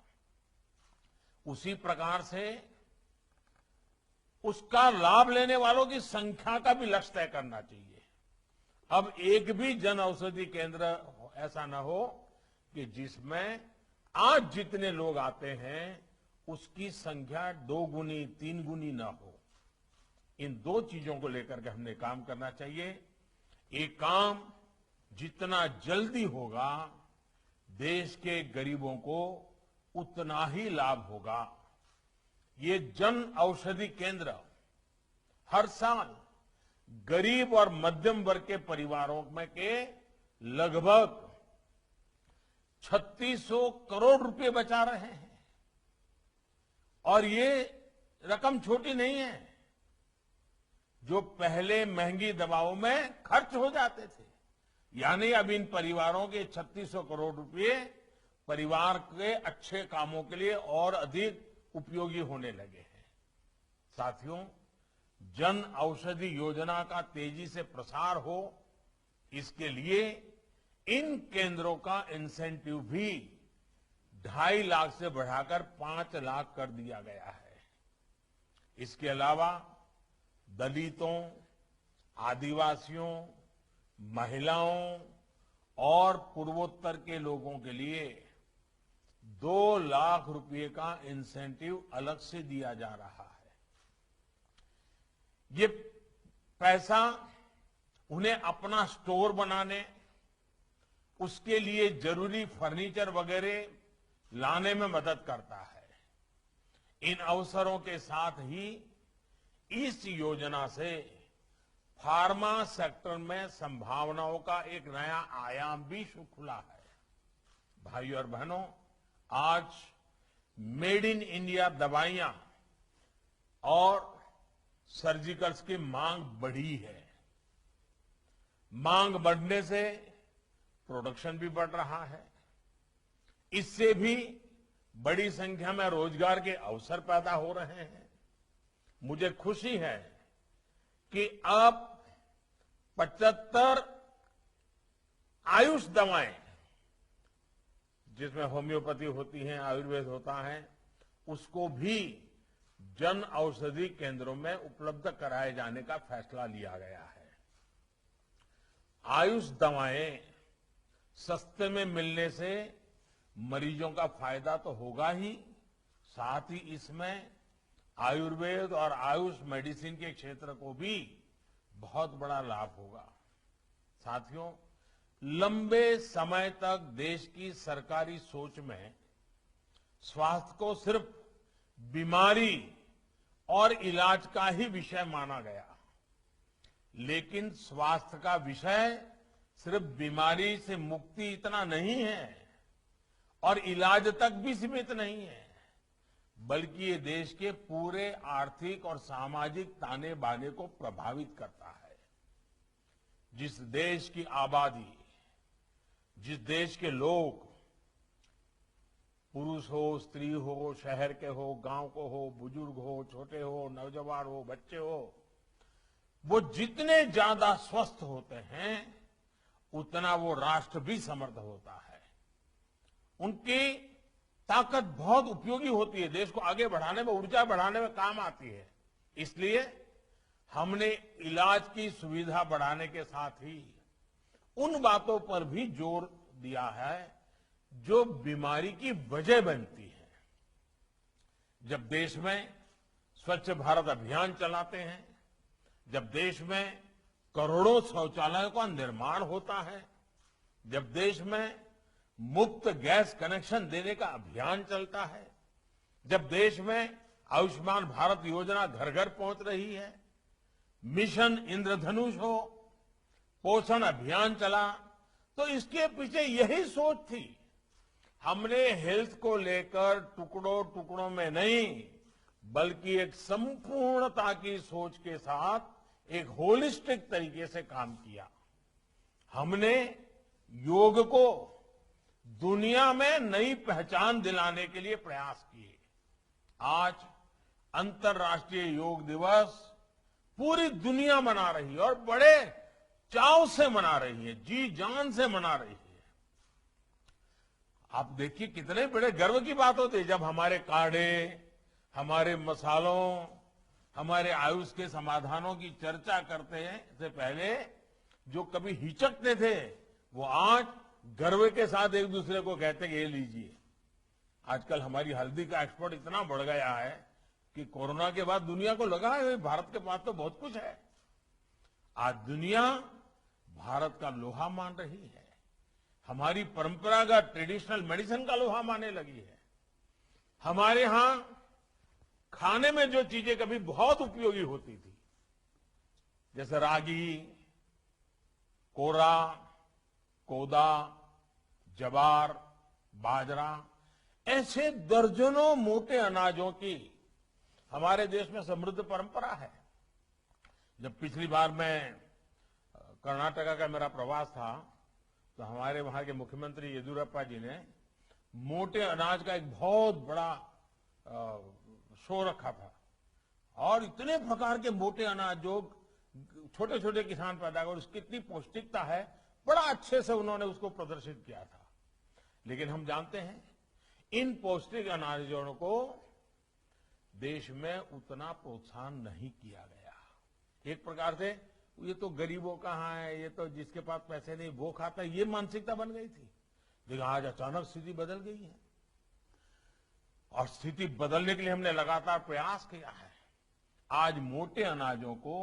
उसी प्रकार से उसका लाभ लेने वालों की संख्या का भी लक्ष्य तय करना चाहिए। अब एक भी जन औषधि केंद्र ऐसा न हो कि जिसमें आज जितने लोग आते हैं उसकी संख्या 2 गुनी 3 गुनी न हो। इन 2 चीजों को लेकर के हमने काम करना चाहिए। एक काम जितना जल्दी होगा देश के गरीबों को उतना ही लाभ होगा। ये जन औषधि केंद्र हर साल गरीब और मध्यम वर्ग के परिवारों में के लगभग 3600 करोड़ रुपए बचा रहे हैं और ये रकम छोटी नहीं है जो पहले महंगी दवाओं में खर्च हो जाते थे। यानी अब इन परिवारों के 3600 करोड़ रुपए परिवार के अच्छे कामों के लिए और अधिक उपयोगी होने लगे हैं। साथियों, जन औषधि योजना का तेजी से प्रसार हो, इसके लिए इन केंद्रों का इंसेंटिव भी 2.5 लाख से बढ़ाकर 5 लाख कर दिया गया है। इसके अलावा दलितों, आदिवासियों, महिलाओं और पूर्वोत्तर के लोगों के लिए 2 लाख रुपए का इंसेंटिव अलग से दिया जा रहा है। ये पैसा उन्हें अपना स्टोर बनाने, उसके लिए जरूरी फर्नीचर वगैरह लाने में मदद करता है। इन अवसरों के साथ ही इस योजना से फार्मा सेक्टर में संभावनाओं का एक नया आयाम भी खुला है। भाइयों और बहनों, आज मेड इन इंडिया दवाइयां और सर्जिकल्स की मांग बढ़ी है। मांग बढ़ने से प्रोडक्शन भी बढ़ रहा है। इससे भी बड़ी संख्या में रोजगार के अवसर पैदा हो रहे हैं। मुझे खुशी है कि अब 75 आयुष दवाएं, जिसमें होम्योपैथी होती है, आयुर्वेद होता है, उसको भी जन औषधि केंद्रों में उपलब्ध कराए जाने का फैसला लिया गया है। आयुष दवाएं सस्ते में मिलने से मरीजों का फायदा तो होगा ही, साथ ही इसमें आयुर्वेद और आयुष मेडिसिन के क्षेत्र को भी बहुत बड़ा लाभ होगा। साथियों, लंबे समय तक देश की सरकारी सोच में स्वास्थ्य को सिर्फ बीमारी और इलाज का ही विषय माना गया, लेकिन स्वास्थ्य का विषय सिर्फ बीमारी से मुक्ति इतना नहीं है और इलाज तक भी सीमित नहीं है, बल्कि ये देश के पूरे आर्थिक और सामाजिक ताने बाने को प्रभावित करता है। जिस देश की आबादी, जिस देश के लोग, पुरुष हो, स्त्री हो, शहर के हो, गांव को हो, बुजुर्ग हो, छोटे हो, नौजवान हो, बच्चे हो, वो जितने ज्यादा स्वस्थ होते हैं उतना वो राष्ट्र भी समृद्ध होता है। उनकी ताकत बहुत उपयोगी होती है, देश को आगे बढ़ाने में, ऊर्जा बढ़ाने में काम आती है। इसलिए हमने इलाज की सुविधा बढ़ाने के साथ ही उन बातों पर भी जोर दिया है जो बीमारी की वजह बनती है। जब देश में स्वच्छ भारत अभियान चलाते हैं, जब देश में करोड़ों शौचालयों का निर्माण होता है, जब देश में मुफ्त गैस कनेक्शन देने का अभियान चलता है, जब देश में आयुष्मान भारत योजना घर घर पहुंच रही है, मिशन इंद्रधनुष हो, पोषण अभियान चला, तो इसके पीछे यही सोच थी। हमने हेल्थ को लेकर टुकड़ों टुकड़ों में नहीं, बल्कि एक संपूर्णता की सोच के साथ एक होलिस्टिक तरीके से काम किया। हमने योग को दुनिया में नई पहचान दिलाने के लिए प्रयास किए। आज अंतर्राष्ट्रीय योग दिवस पूरी दुनिया मना रही है और बड़े चाव से मना रही है, जी जान से मना रही है। आप देखिए कितने बड़े गर्व की बात होती है जब हमारे काढ़े, हमारे मसालों, हमारे आयुष के समाधानों की चर्चा करते हैं से पहले जो कभी हिचकते थे वो आज गर्व के साथ एक दूसरे को कहते हैं ये लीजिए। आजकल हमारी हल्दी का एक्सपोर्ट इतना बढ़ गया है कि कोरोना के बाद दुनिया को लगा है भारत के पास तो बहुत कुछ है। आज दुनिया भारत का लोहा मान रही है, हमारी परंपरागत ट्रेडिशनल मेडिसिन का लोहा मानने लगी है। हमारे यहां खाने में जो चीजें कभी बहुत उपयोगी होती थी, जैसे रागी, कोरा, कोदा, जवार, बाजरा, ऐसे दर्जनों मोटे अनाजों की हमारे देश में समृद्ध परंपरा है। जब पिछली बार मैं कर्नाटका का मेरा प्रवास था तो हमारे वहां के मुख्यमंत्री येदियुरप्पा जी ने मोटे अनाज का एक बहुत बड़ा शो रखा था और इतने प्रकार के मोटे अनाज जो छोटे छोटे किसान पैदा कर, उसकी कितनी पौष्टिकता है, बड़ा अच्छे से उन्होंने उसको प्रदर्शित किया था। लेकिन हम जानते हैं इन पौष्टिक अनाजों को देश में उतना प्रोत्साहन नहीं किया गया। एक प्रकार से ये तो गरीबों का है, ये तो जिसके पास पैसे नहीं वो खाता है, ये मानसिकता बन गई थी। लेकिन आज अचानक स्थिति बदल गई है और स्थिति बदलने के लिए हमने लगातार प्रयास किया है। आज मोटे अनाजों को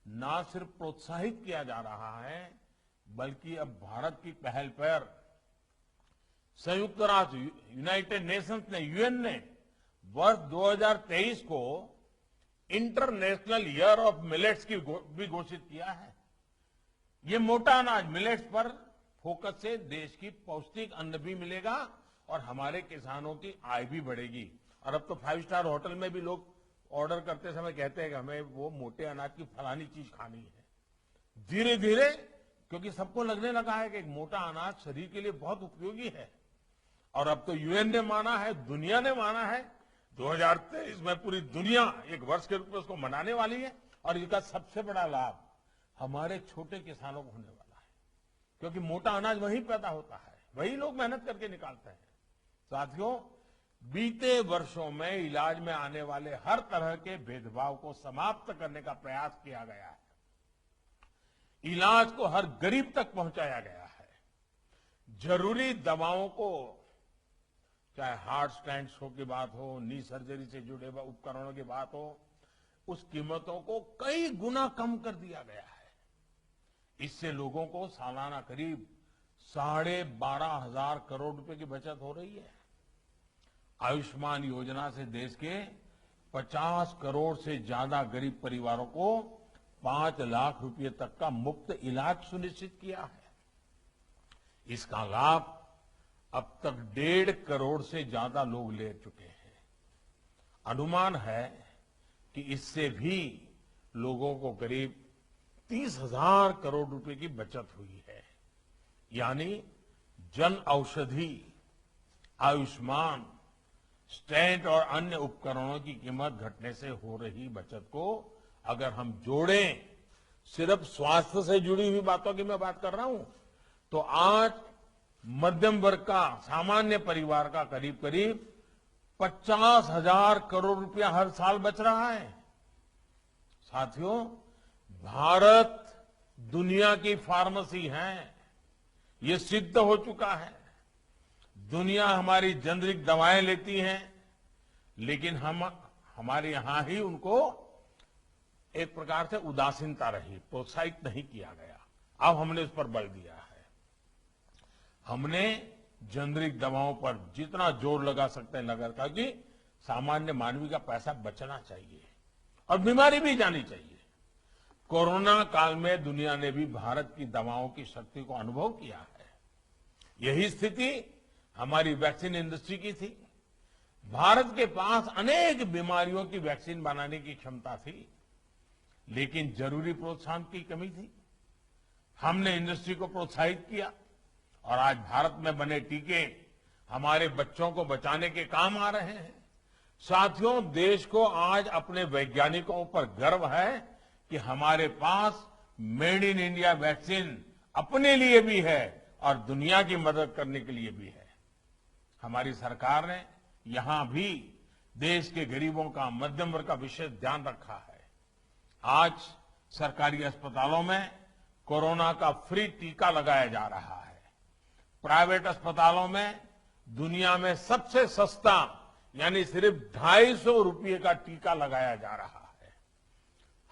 न सिर्फ प्रोत्साहित किया जा रहा है, बल्कि अब भारत की पहल पर संयुक्त राष्ट्र यूनाइटेड नेशंस ने, यूएन ने वर्ष 2023 को इंटरनेशनल ईयर ऑफ मिलेट्स की भी घोषित किया है। ये मोटा अनाज मिलेट्स पर फोकस से देश की पौष्टिक अन्न भी मिलेगा और हमारे किसानों की आय भी बढ़ेगी। और अब तो 5 स्टार होटल में भी लोग ऑर्डर करते समय कहते हैं कि हमें वो मोटे अनाज की फलानी चीज खानी है। धीरे धीरे, क्योंकि सबको लगने लगा है कि एक मोटा अनाज शरीर के लिए बहुत उपयोगी है। और अब तो यूएन ने माना है, दुनिया ने माना है, 2023 में पूरी दुनिया एक वर्ष के रूप में उसको मनाने वाली है। और इसका सबसे बड़ा लाभ हमारे छोटे किसानों को होने वाला है, क्योंकि मोटा अनाज वहीं पैदा होता है, वही लोग मेहनत करके निकालते हैं। साथियों, बीते वर्षों में इलाज में आने वाले हर तरह के भेदभाव को समाप्त करने का प्रयास किया गया है। इलाज को हर गरीब तक पहुंचाया गया है। जरूरी दवाओं को, चाहे हार्ट स्टेंट की बात हो, नी सर्जरी से जुड़े उपकरणों की बात हो, उस कीमतों को कई गुना कम कर दिया गया है। इससे लोगों को सालाना करीब 12,500 करोड़ रुपए की बचत हो रही है। आयुष्मान योजना से देश के 50 करोड़ से ज्यादा गरीब परिवारों को 5 लाख रुपए तक का मुफ्त इलाज सुनिश्चित किया है। इसका लाभ अब तक 1.5 करोड़ से ज्यादा लोग ले चुके हैं। अनुमान है कि इससे भी लोगों को करीब 30,000 करोड़ रुपए की बचत हुई है। यानी जन औषधि, आयुष्मान, स्टेंट और अन्य उपकरणों की कीमत घटने से हो रही बचत को अगर हम जोड़ें, सिर्फ स्वास्थ्य से जुड़ी हुई बातों की मैं बात कर रहा हूं, तो आज मध्यम वर्ग का, सामान्य परिवार का करीब करीब 50,000 करोड़ रुपया हर साल बच रहा है। साथियों, भारत दुनिया की फार्मेसी है, ये सिद्ध हो चुका है। दुनिया हमारी जेनरिक दवाएं लेती है, लेकिन हमारे यहां ही उनको एक प्रकार से उदासीनता रही, प्रोत्साहित नहीं किया गया। अब हमने इस पर बल दिया है। हमने जेनरिक दवाओं पर जितना जोर लगा सकते हैं लगा, ताकि सामान्य मानवी का पैसा बचना चाहिए और बीमारी भी जानी चाहिए। कोरोना काल में दुनिया ने भी भारत की दवाओं की शक्ति को अनुभव किया है। यही स्थिति हमारी वैक्सीन इंडस्ट्री की थी। भारत के पास अनेक बीमारियों की वैक्सीन बनाने की क्षमता थी, लेकिन जरूरी प्रोत्साहन की कमी थी। हमने इंडस्ट्री को प्रोत्साहित किया और आज भारत में बने टीके हमारे बच्चों को बचाने के काम आ रहे हैं। साथियों, देश को आज अपने वैज्ञानिकों पर गर्व है कि हमारे पास मेड इन इंडिया वैक्सीन अपने लिए भी है और दुनिया की मदद करने के लिए भी है। हमारी सरकार ने यहां भी देश के गरीबों का, मध्यम वर्ग का विशेष ध्यान रखा है। आज सरकारी अस्पतालों में कोरोना का फ्री टीका लगाया जा रहा है। प्राइवेट अस्पतालों में दुनिया में सबसे सस्ता, यानी सिर्फ 250 रुपये का टीका लगाया जा रहा है।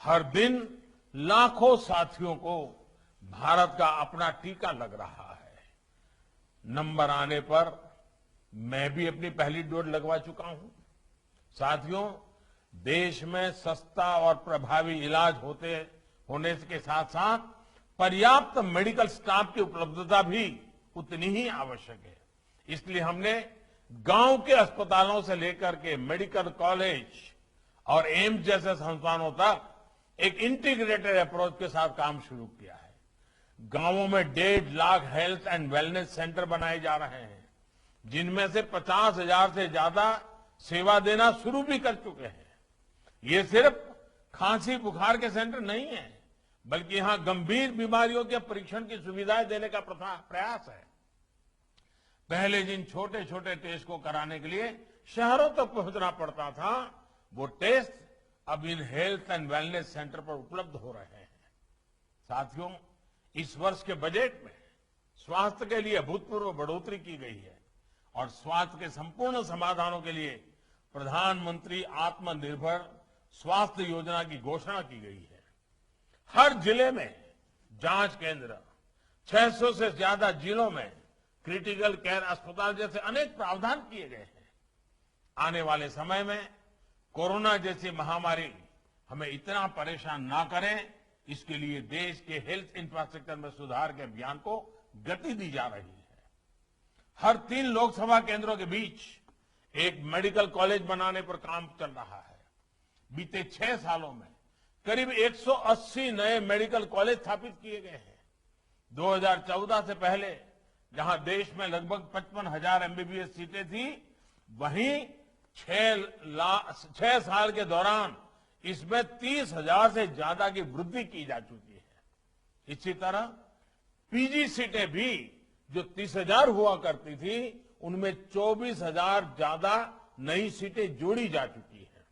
हर दिन लाखों साथियों को भारत का अपना टीका लग रहा है। नंबर आने पर मैं भी अपनी पहली डोज लगवा चुका हूं। साथियों, देश में सस्ता और प्रभावी इलाज होने के साथ साथ पर्याप्त मेडिकल स्टाफ की उपलब्धता भी उतनी ही आवश्यक है। इसलिए हमने गांव के अस्पतालों से लेकर के मेडिकल कॉलेज और एम्स जैसे संस्थानों तक एक इंटीग्रेटेड अप्रोच के साथ काम शुरू किया है। गांवों में 1.5 lakh health and wellness centre बनाए जा रहे हैं, जिनमें से 50,000 से ज्यादा सेवा देना शुरू भी कर चुके हैं। ये सिर्फ खांसी बुखार के सेंटर नहीं है, बल्कि यहां गंभीर बीमारियों के परीक्षण की सुविधाएं देने का प्रयास है। पहले जिन छोटे छोटे टेस्ट को कराने के लिए शहरों तक पहुंचना पड़ता था, वो टेस्ट अब in health and wellness centre पर उपलब्ध हो रहे हैं। साथियों, इस वर्ष के बजट में स्वास्थ्य के लिए अभूतपूर्व बढ़ोतरी की गई है और स्वास्थ्य के संपूर्ण समाधानों के लिए प्रधानमंत्री आत्मनिर्भर स्वास्थ्य योजना की घोषणा की गई है। हर जिले में जांच केंद्र, 600 से ज्यादा जिलों में क्रिटिकल केयर अस्पताल जैसे अनेक प्रावधान किए गए हैं। आने वाले समय में कोरोना जैसी महामारी हमें इतना परेशान ना करें, इसके लिए देश के हेल्थ इंफ्रास्ट्रक्चर में सुधार के अभियान को गति दी जा रही है। हर 3 लोकसभा केंद्रों के बीच एक मेडिकल कॉलेज बनाने पर काम चल रहा है। बीते 6 सालों में करीब 180 नए मेडिकल कॉलेज स्थापित किए गए हैं। 2014 से पहले जहां देश में लगभग 55,000 एमबीबीएस सीटें थी, वहीं 6 साल के दौरान इसमें 30,000 से ज्यादा की वृद्धि की जा चुकी है। इसी तरह पीजी सीटें भी जो 30,000 हुआ करती थी, उनमें 24,000 ज्यादा नई सीटें जोड़ी जा चुकी है।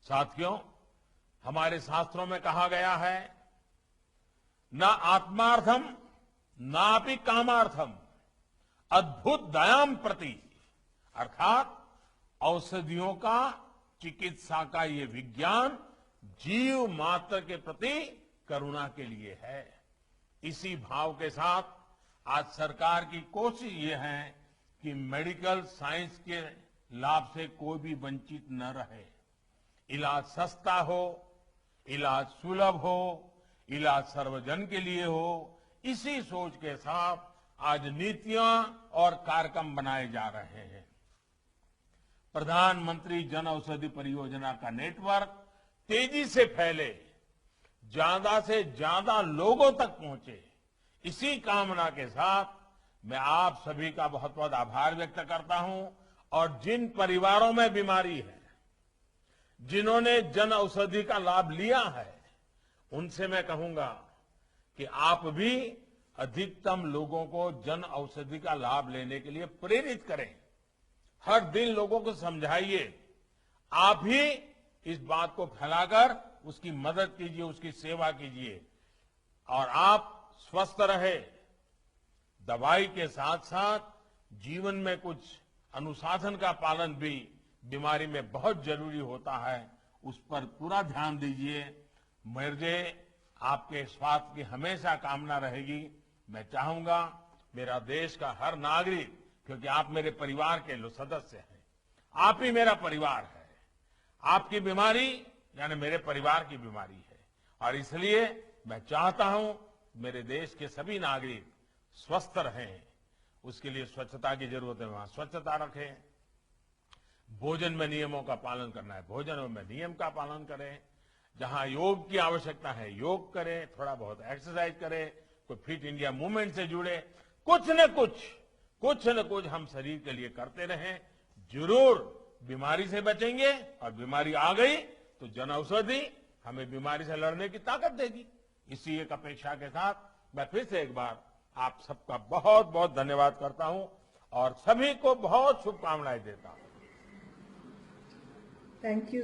साथियों, हमारे शास्त्रों में कहा गया है, न आत्मार्थम नापि कामार्थम अद्भुत दयाम प्रति, अर्थात औषधियों का, चिकित्सा का ये विज्ञान जीव मात्र के प्रति करुणा के लिए है। इसी भाव के साथ आज सरकार की कोशिश ये है कि मेडिकल साइंस के लाभ से कोई भी वंचित न रहे। इलाज सस्ता हो, इलाज सुलभ हो, इलाज सर्वजन के लिए हो, इसी सोच के साथ आज नीतियां और कार्यक्रम बनाए जा रहे हैं। प्रधानमंत्री जन औषधि परियोजना का नेटवर्क तेजी से फैले, ज्यादा से ज्यादा लोगों तक पहुंचे, इसी कामना के साथ मैं आप सभी का बहुत बहुत आभार व्यक्त करता हूं। और जिन परिवारों में बीमारी है, जिन्होंने जन औषधि का लाभ लिया है, उनसे मैं कहूंगा कि आप भी अधिकतम लोगों को जन औषधि का लाभ लेने के लिए प्रेरित करें। हर दिन लोगों को समझाइए। आप ही इस बात को फैलाकर उसकी मदद कीजिए, उसकी सेवा कीजिए और आप स्वस्थ रहे। दवाई के साथ साथ जीवन में कुछ अनुशासन का पालन भी बीमारी में बहुत जरूरी होता है, उस पर पूरा ध्यान दीजिए। मुझे आपके स्वास्थ्य की हमेशा कामना रहेगी। मैं चाहूंगा मेरा देश का हर नागरिक, क्योंकि आप मेरे परिवार के सदस्य हैं, आप ही मेरा परिवार है, आपकी बीमारी यानी मेरे परिवार की बीमारी है, और इसलिए मैं चाहता हूं मेरे देश के सभी नागरिक स्वस्थ रहें। उसके लिए स्वच्छता की जरूरत है, वहां स्वच्छता रखें। भोजन में नियमों का पालन करना है, भोजन में नियम का पालन करें। जहां योग की आवश्यकता है, योग करें, थोड़ा बहुत एक्सरसाइज करें, कोई फिट इंडिया मूवमेंट से जुड़े, कुछ न कुछ हम शरीर के लिए करते रहें। जरूर बीमारी से बचेंगे, और बीमारी आ गई तो जन औषधि हमें बीमारी से लड़ने की ताकत देगी। इसी एक अपेक्षा के साथ मैं फिर से एक बार आप सबका बहुत बहुत धन्यवाद करता हूं और सभी को बहुत शुभकामनाएं देता हूं। Thank you.